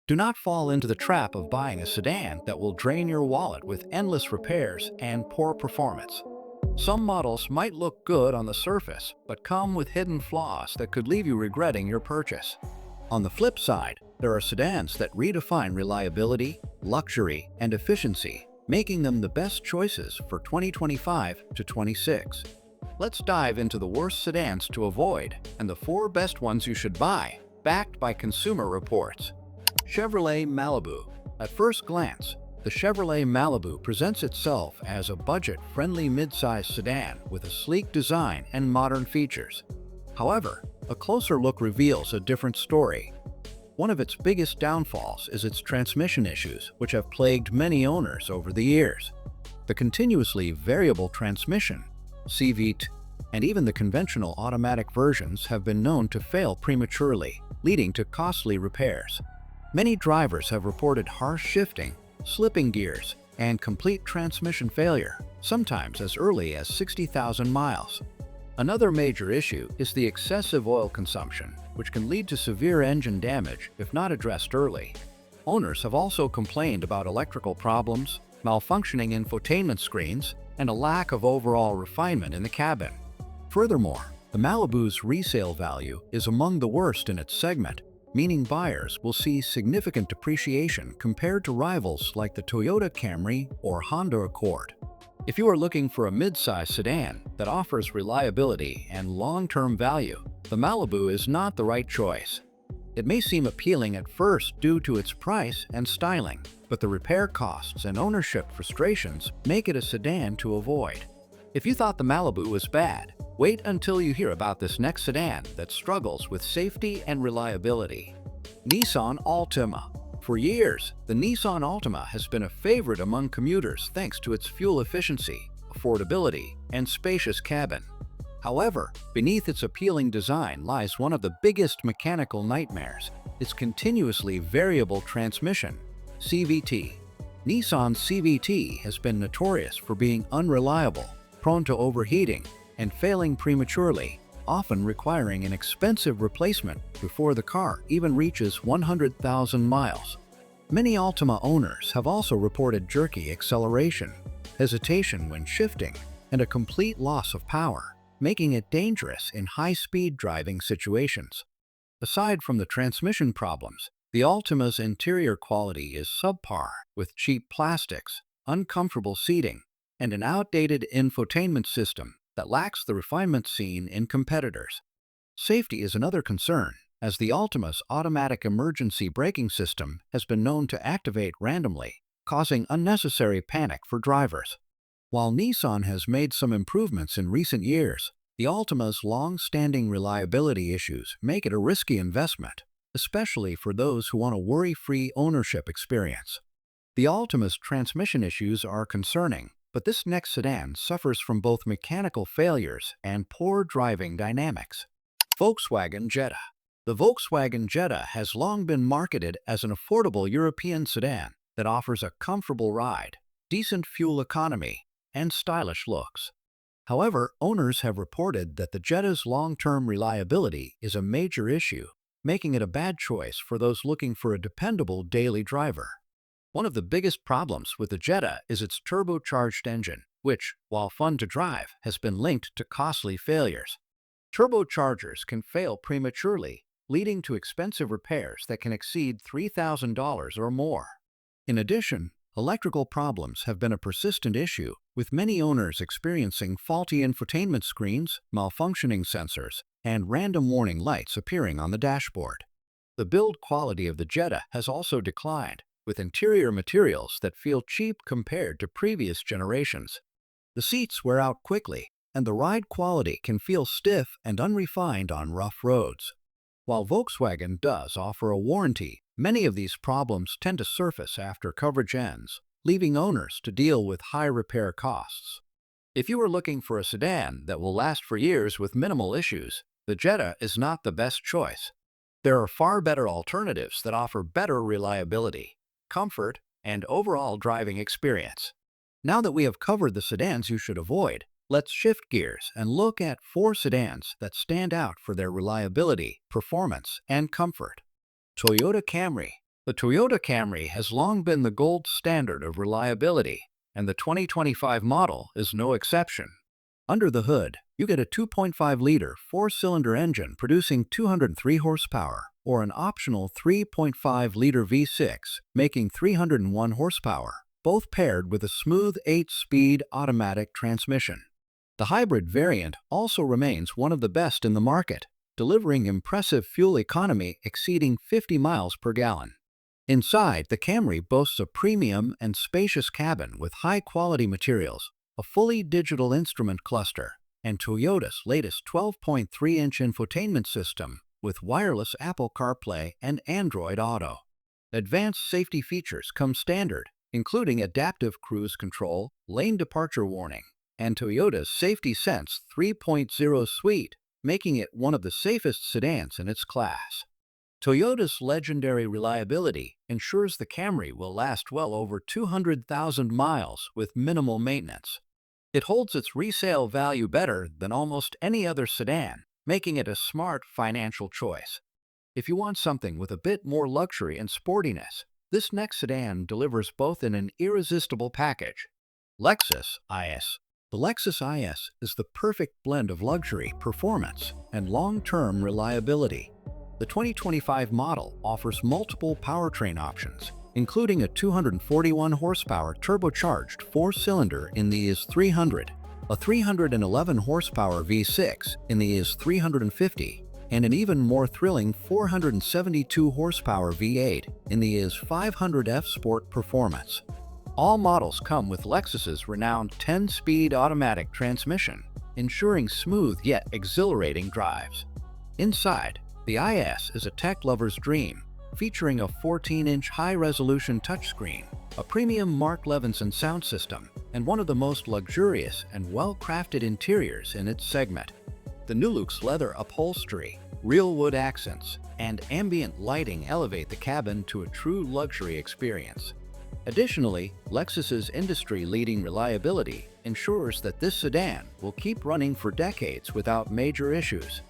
Do not fall into the trap of buying a sedan that will drain your wallet with endless repairs and poor performance. Some models might look good on the surface, but come with hidden flaws that could leave you regretting your purchase. On the flip side, there are sedans that redefine reliability, luxury, and efficiency, making them the best choices for 2025 to 26. Let's dive into the worst sedans to avoid and the 4 best ones you should buy, backed by Consumer Reports. Chevrolet Malibu. At first glance, the Chevrolet Malibu presents itself as a budget-friendly midsize sedan with a sleek design and modern features. However, a closer look reveals a different story. One of its biggest downfalls is its transmission issues, which have plagued many owners over the years. The continuously variable transmission, CVT, and even the conventional automatic versions have been known to fail prematurely, leading to costly repairs. Many drivers have reported harsh shifting, slipping gears, and complete transmission failure, sometimes as early as 60,000 miles. Another major issue is the excessive oil consumption, which can lead to severe engine damage if not addressed early. Owners have also complained about electrical problems, malfunctioning infotainment screens, and a lack of overall refinement in the cabin. Furthermore, the Malibu's resale value is among the worst in its segment, meaning buyers will see significant depreciation compared to rivals like the Toyota Camry or Honda Accord. If you are looking for a mid-size sedan that offers reliability and long-term value, the Malibu is not the right choice. It may seem appealing at first due to its price and styling, but the repair costs and ownership frustrations make it a sedan to avoid. If you thought the Malibu was bad, wait until you hear about this next sedan that struggles with safety and reliability. Nissan Altima. For years, the Nissan Altima has been a favorite among commuters thanks to its fuel efficiency, affordability, and spacious cabin. However, beneath its appealing design lies one of the biggest mechanical nightmares: its continuously variable transmission, CVT. Nissan's CVT has been notorious for being unreliable, prone to overheating, and failing prematurely, often requiring an expensive replacement before the car even reaches 100,000 miles. Many Altima owners have also reported jerky acceleration, hesitation when shifting, and a complete loss of power, making it dangerous in high-speed driving situations. Aside from the transmission problems, the Altima's interior quality is subpar, with cheap plastics, uncomfortable seating, and an outdated infotainment system that lacks the refinement seen in competitors. Safety is another concern, as the Altima's automatic emergency braking system has been known to activate randomly, causing unnecessary panic for drivers. While Nissan has made some improvements in recent years, the Altima's long-standing reliability issues make it a risky investment, especially for those who want a worry-free ownership experience. The Altima's transmission issues are concerning, but this next sedan suffers from both mechanical failures and poor driving dynamics. Volkswagen Jetta. The Volkswagen Jetta has long been marketed as an affordable European sedan that offers a comfortable ride, decent fuel economy, and stylish looks. However, owners have reported that the Jetta's long-term reliability is a major issue, making it a bad choice for those looking for a dependable daily driver. One of the biggest problems with the Jetta is its turbocharged engine, which, while fun to drive, has been linked to costly failures. Turbochargers can fail prematurely, leading to expensive repairs that can exceed $3,000 or more. In addition, electrical problems have been a persistent issue, with many owners experiencing faulty infotainment screens, malfunctioning sensors, and random warning lights appearing on the dashboard. The build quality of the Jetta has also declined, with interior materials that feel cheap compared to previous generations. The seats wear out quickly, and the ride quality can feel stiff and unrefined on rough roads. While Volkswagen does offer a warranty, many of these problems tend to surface after coverage ends, leaving owners to deal with high repair costs. If you are looking for a sedan that will last for years with minimal issues, the Jetta is not the best choice. There are far better alternatives that offer better reliability, comfort, and overall driving experience. Now that we have covered the sedans you should avoid, let's shift gears and look at 4 sedans that stand out for their reliability, performance, and comfort. Toyota Camry. The Toyota Camry has long been the gold standard of reliability, and the 2025 model is no exception. Under the hood, you get a 2.5-liter four-cylinder engine producing 203 horsepower, or an optional 3.5-liter V6 making 301 horsepower, both paired with a smooth 8-speed automatic transmission. The hybrid variant also remains one of the best in the market, delivering impressive fuel economy exceeding 50 miles per gallon. Inside, the Camry boasts a premium and spacious cabin with high-quality materials, a fully digital instrument cluster, and Toyota's latest 12.3-inch infotainment system with wireless Apple CarPlay and Android Auto. Advanced safety features come standard, including adaptive cruise control, lane departure warning, and Toyota's Safety Sense 3.0 suite, making it one of the safest sedans in its class. Toyota's legendary reliability ensures the Camry will last well over 200,000 miles with minimal maintenance. It holds its resale value better than almost any other sedan, making it a smart financial choice. If you want something with a bit more luxury and sportiness, this next sedan delivers both in an irresistible package. Lexus IS. The Lexus IS is the perfect blend of luxury, performance, and long-term reliability. The 2025 model offers multiple powertrain options, including a 241 horsepower turbocharged four-cylinder in the IS 300, a 311 horsepower V6 in the IS 350, and an even more thrilling 472 horsepower V8 in the IS 500F Sport Performance. All models come with Lexus's renowned 10-speed automatic transmission, ensuring smooth yet exhilarating drives. Inside, the IS is a tech lover's dream, featuring a 14-inch high-resolution touchscreen, a premium Mark Levinson sound system, and one of the most luxurious and well-crafted interiors in its segment. The Nulux leather upholstery, real wood accents, and ambient lighting elevate the cabin to a true luxury experience. Additionally, Lexus's industry-leading reliability ensures that this sedan will keep running for decades without major issues.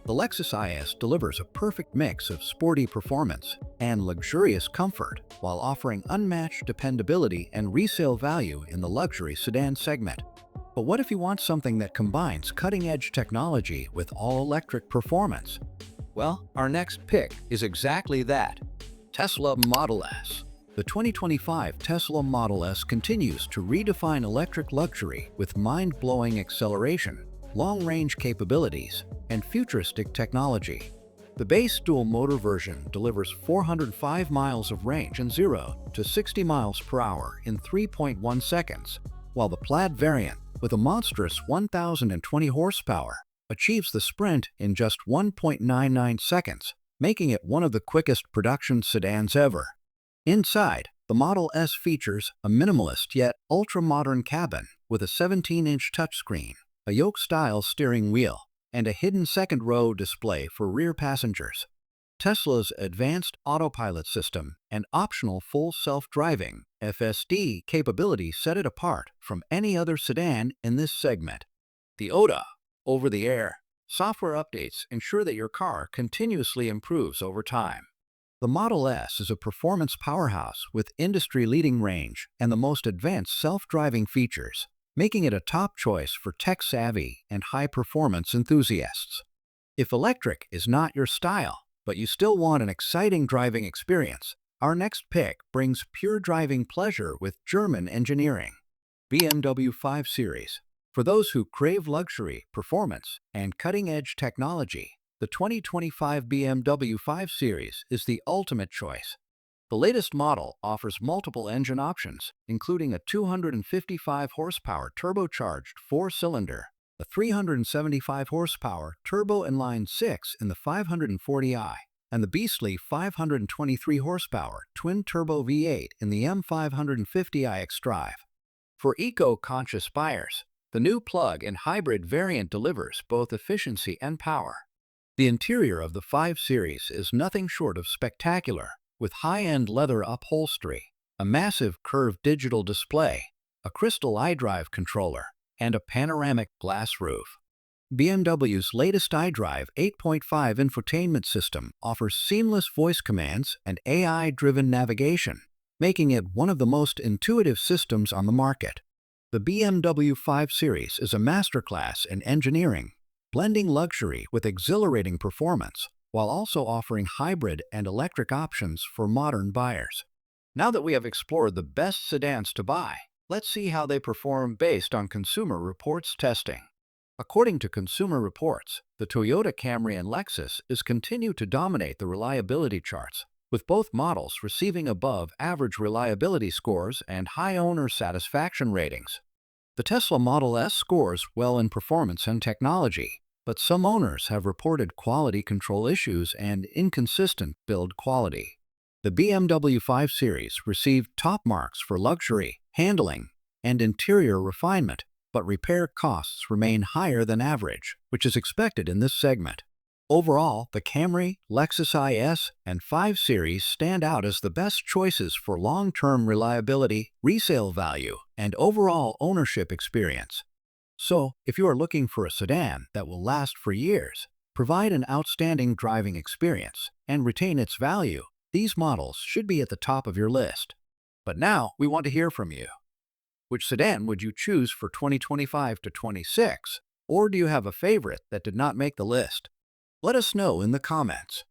The Lexus IS delivers a perfect mix of sporty performance and luxurious comfort while offering unmatched dependability and resale value in the luxury sedan segment. But what if you want something that combines cutting-edge technology with all-electric performance? Well, our next pick is exactly that: Tesla Model S. The 2025 Tesla Model S continues to redefine electric luxury with mind-blowing acceleration, long-range capabilities, and futuristic technology. The base dual-motor version delivers 405 miles of range and 0 to 60 miles per hour in 3.1 seconds, while the Plaid variant, with a monstrous 1,020 horsepower, achieves the sprint in just 1.99 seconds, making it one of the quickest production sedans ever. Inside, the Model S features a minimalist yet ultra-modern cabin with a 17-inch touchscreen, a yoke-style steering wheel, and a hidden second-row display for rear passengers. Tesla's advanced autopilot system and optional full self-driving (FSD) capability set it apart from any other sedan in this segment. The OTA, over-the-air, software updates ensure that your car continuously improves over time. The Model S is a performance powerhouse with industry-leading range and the most advanced self-driving features, making it a top choice for tech-savvy and high-performance enthusiasts. If electric is not your style, but you still want an exciting driving experience, our next pick brings pure driving pleasure with German engineering. BMW 5 Series. For those who crave luxury, performance, and cutting-edge technology, the 2025 BMW 5 Series is the ultimate choice. The latest model offers multiple engine options, including a 255 horsepower turbocharged four-cylinder, a 375 horsepower turbo inline 6 in the 540i, and the beastly 523 horsepower twin-turbo V8 in the M550i xDrive. For eco-conscious buyers, the new plug-in hybrid variant delivers both efficiency and power. The interior of the 5 Series is nothing short of spectacular, with high-end leather upholstery, a massive curved digital display, a crystal iDrive controller, and a panoramic glass roof. BMW's latest iDrive 8.5 infotainment system offers seamless voice commands and AI-driven navigation, making it one of the most intuitive systems on the market. The BMW 5 Series is a masterclass in engineering, blending luxury with exhilarating performance, while also offering hybrid and electric options for modern buyers. Now that we have explored the best sedans to buy, let's see how they perform based on Consumer Reports testing. According to Consumer Reports, the Toyota Camry and Lexus continue to dominate the reliability charts, with both models receiving above-average reliability scores and high owner satisfaction ratings. The Tesla Model S scores well in performance and technology, but some owners have reported quality control issues and inconsistent build quality. The BMW 5 Series received top marks for luxury, handling, and interior refinement, but repair costs remain higher than average, which is expected in this segment. Overall, the Camry, Lexus IS, and 5 Series stand out as the best choices for long-term reliability, resale value, and overall ownership experience. So, if you are looking for a sedan that will last for years, provide an outstanding driving experience, and retain its value, these models should be at the top of your list. But now, we want to hear from you. Which sedan would you choose for 2025 to 26? Or do you have a favorite that did not make the list? Let us know in the comments.